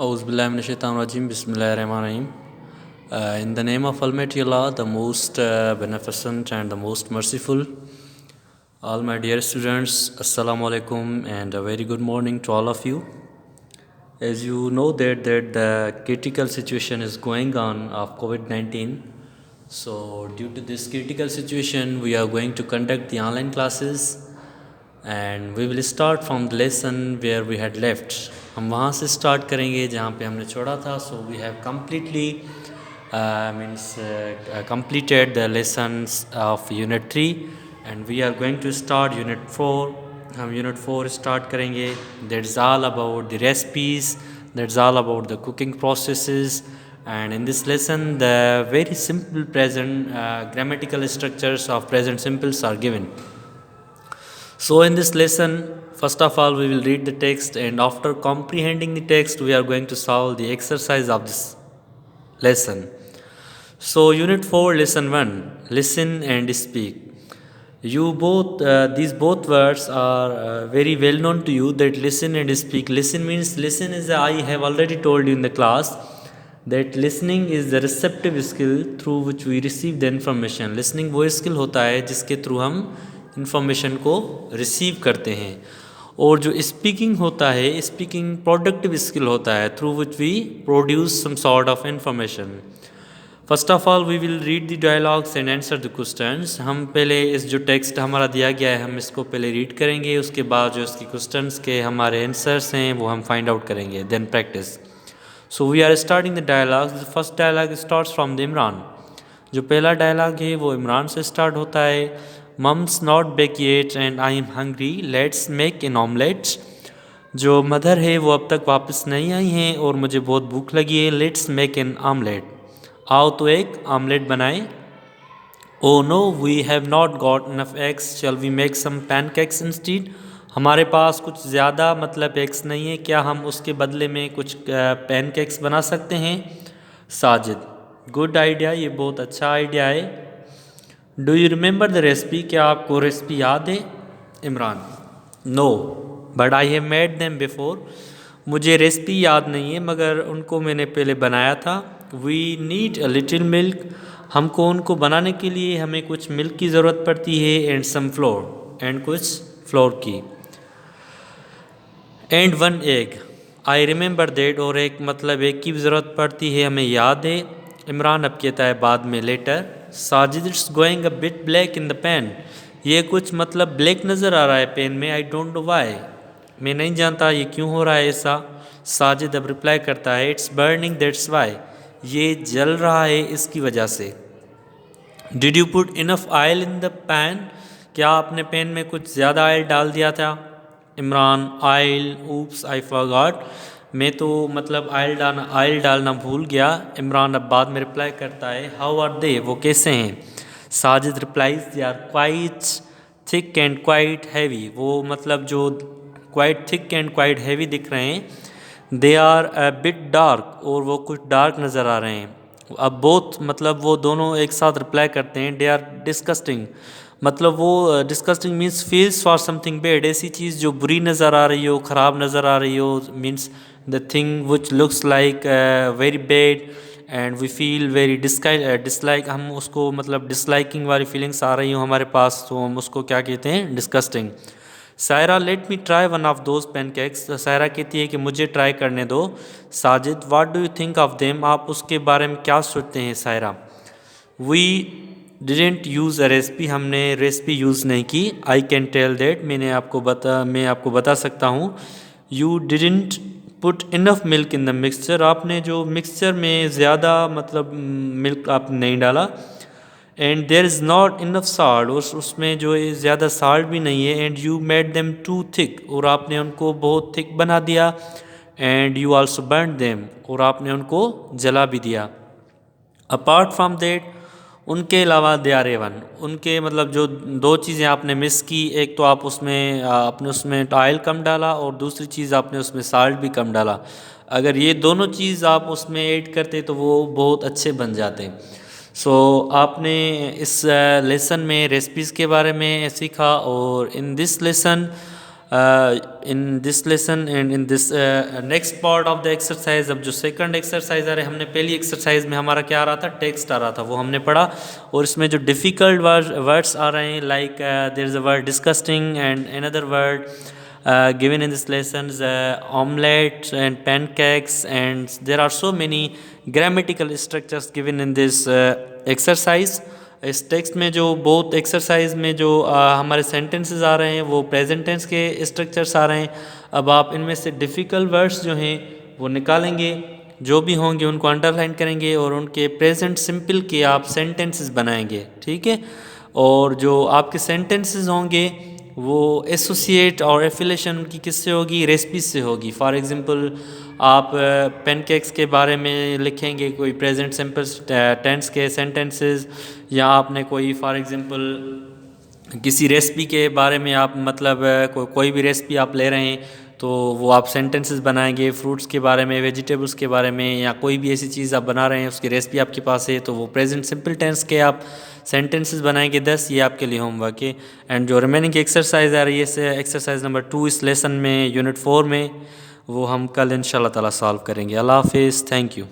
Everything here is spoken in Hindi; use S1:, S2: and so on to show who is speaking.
S1: Auzubillahiminash-shaytanir-rajim. Bismillahir-rahmanir-rahim. In the name of Almighty Allah, the most beneficent and the most merciful. All my dear students, Assalamu alaikum and a very good morning to all of you. As you know that the critical situation is going on of COVID-19. So due to this critical situation, we are going to conduct the online classes. And we will start from the lesson where we had left. हम वहाँ से स्टार्ट करेंगे जहाँ पे हमने छोड़ा था. So we have completely means completed the lessons of unit 3 and we are going to start unit 4. हम unit 4 start करेंगे. That's all about the recipes, that's all about the cooking processes, and in this lesson the very simple present grammatical structures of present simples are given. So in this lesson, first of all we will read the text, and after comprehending the text we are going to solve the exercise of this lesson. So unit 4 lesson 1, listen and speak. You both these both words are very well known to you, that listen and speak. Listen means, listen is, I have already told you in the class that listening is the receptive skill through which we receive the information. Listening वो skill होता है जिसके थ्रू हम इन्फॉर्मेशन को रिसीव करते हैं. और जो स्पीकिंग होता है, स्पीकिंग प्रोडक्टिव स्किल होता है through which we produce some sort of information. First of all we will read the dialogues and answer the questions. हम पहले इस जो टेक्स्ट हमारा दिया गया है हम इसको पहले रीड करेंगे, उसके बाद जो इसके क्वेश्चंस के हमारे आंसर्स हैं वो हम फाइंड आउट करेंगे, then practice. So we are starting the dialogues. The first dialogue starts from the Imran. जो पहला डायलॉग है वो इमरान से स्टार्ट होता है. Mum's not back yet and I am hungry. Let's make an omelette. जो मदर है वो अब तक वापस नहीं आई हैं और मुझे बहुत भूख लगी है. Let's make an omelette. आओ तो एक आमलेट बनाएं. Oh no, we have not got enough eggs. Shall we make some pancakes instead? हमारे पास कुछ ज़्यादा मतलब एग्स नहीं है, क्या हम उसके बदले में कुछ पैनकेक्स बना सकते हैं? साजिद, गुड आइडिया, ये बहुत अच्छा आइडिया है. Do you remember the recipe, क्या आपको रेसिपी याद है? Imran, no but I have made them before. मुझे रेसिपी याद नहीं है मगर उनको मैंने पहले बनाया था. We need a little milk. हमको उनको बनाने के लिए हमें कुछ मिल्क की ज़रूरत पड़ती है. एंड सम फ्लोर, एंड कुछ फ्लोर की. And one egg, I remember that. और एक मतलब एक की ज़रूरत पड़ती है, हमें याद है. इमरान अब कहता है बाद में, later. Sajid, it's going a bit black in the pan. ये कुछ मतलब ब्लैक नज़र आ रहा है पेन में. आई डोंट नो वाई, मैं नहीं जानता ये क्यों हो रहा है ऐसा. साजिद अब रिप्लाई करता है, इट्स बर्निंग दैट्स वाई. ये जल रहा है इसकी वजह से. Did you put enough oil in the pan. क्या आपने पैन में कुछ ज़्यादा ऑयल डाल दिया था? Imran, oil, oops I forgot. मैं तो मतलब ऑयल डालना भूल गया. इमरान अब बाद में रिप्लाई करता है, हाउ आर दे, वो कैसे हैं? Sajid replies, they are quite thick and quite heavy. वो मतलब जो quite thick and quite heavy दिख रहे हैं. They are a bit dark, और वो कुछ डार्क नज़र आ रहे हैं. अब बोथ मतलब वो दोनों एक साथ रिप्लाई करते हैं, दे आर डिस्कस्टिंग. मतलब वो disgusting means feels for something bad. ऐसी चीज़ जो बुरी नज़र आ रही हो, ख़राब नज़र आ रही हो, means the thing which looks like very bad and we feel very dislike. हम उसको मतलब डिसलाइकिंग वाली फीलिंग्स आ रही हो हमारे पास, तो हम उसको क्या कहते हैं? Disgusting. Saira, let me try one of those pancakes. Saira कहती है कि मुझे ट्राई करने दो. Sajid, what do you think of them. आप उसके बारे में क्या सोचते हैं? Saira, we didn't use a recipe. हमने रेसिपी यूज़ नहीं की. आई कैन टेल दैट, मैं आपको बता सकता हूँ. You didn't put enough milk in the mixture. आपने जो मिक्सचर में ज़्यादा मतलब मिल्क आप नहीं डाला. And there is not enough salt, उसमें जो है ज़्यादा साल्ट भी नहीं है. And you made them too thick, और आपने उनको बहुत थिक बना दिया. And you also burn them, और आपने उनको जला भी दिया. अपार्ट फ्राम दैट, उनके अलावा दे आर एवन. उनके मतलब जो दो चीज़ें आपने मिस की, एक तो आप उसमें आपने उसमें ऑयल कम डाला, और दूसरी चीज़ आपने उसमें साल्ट भी कम डाला. अगर ये दोनों चीज़ आप उसमें ऐड करते तो वो बहुत अच्छे बन जाते. सो आपने इस लेसन में रेसिपीज़ के बारे में सीखा. और in this lesson in this lesson and in this next part of the exercise. अब जो सेकंड एक्सरसाइज आ रहे, हमने पहली एक्सरसाइज में हमारा क्या आ रहा था, टेक्स्ट आ रहा था, वो हमने पढ़ा। और इसमें जो डिफ़िकल्ट वर्ड्स आ रहे हैं, like there is a word disgusting and another word given in this lessons, omelette and pancakes, and there are so many grammatical structures given in this exercise। इस टेक्स्ट में जो बहुत एक्सरसाइज में जो हमारे सेंटेंसेस आ रहे हैं वो प्रेजेंट टेंस के स्ट्रक्चर्स आ रहे हैं। अब आप इनमें से डिफ़िकल्ट वर्ड्स जो हैं वो निकालेंगे, जो भी होंगे उनको अंडरलाइन करेंगे और उनके प्रेजेंट सिंपल के आप सेंटेंसेस बनाएंगे, ठीक है। और जो आपके सेंटेंसेस होंगे वो एसोसिएट और एफिलेशन उनकी किससे होगी, रेसिपी से होगी। फॉर एग्जांपल आप पैनकेक्स के बारे में लिखेंगे कोई प्रेजेंट सिंपल टेंस के सेंटेंसेस, या आपने कोई फॉर एग्जांपल किसी रेसिपी के बारे में आप मतलब कोई भी रेसिपी आप ले रहे हैं तो वो आप सेंटेंसेस बनाएंगे। फ्रूट्स के बारे में, वेजिटेबल्स के बारे में, या कोई भी ऐसी चीज़ आप बना रहे हैं उसकी रेसिपी आपके पास है तो वो प्रेजेंट सिंपल टेंस के आप सेंटेंसेस बनाएंगे 10। ये आपके लिए होमवर्क है। एंड जो रिमेनिंग एक्सरसाइज आ रही है एक्सरसाइज नंबर 2 इस लेसन में यूनिट 4 में, वो हम कल इंशाल्लाह ताला सॉल्व करेंगे। अल्लाह हाफिज़, थैंक यू।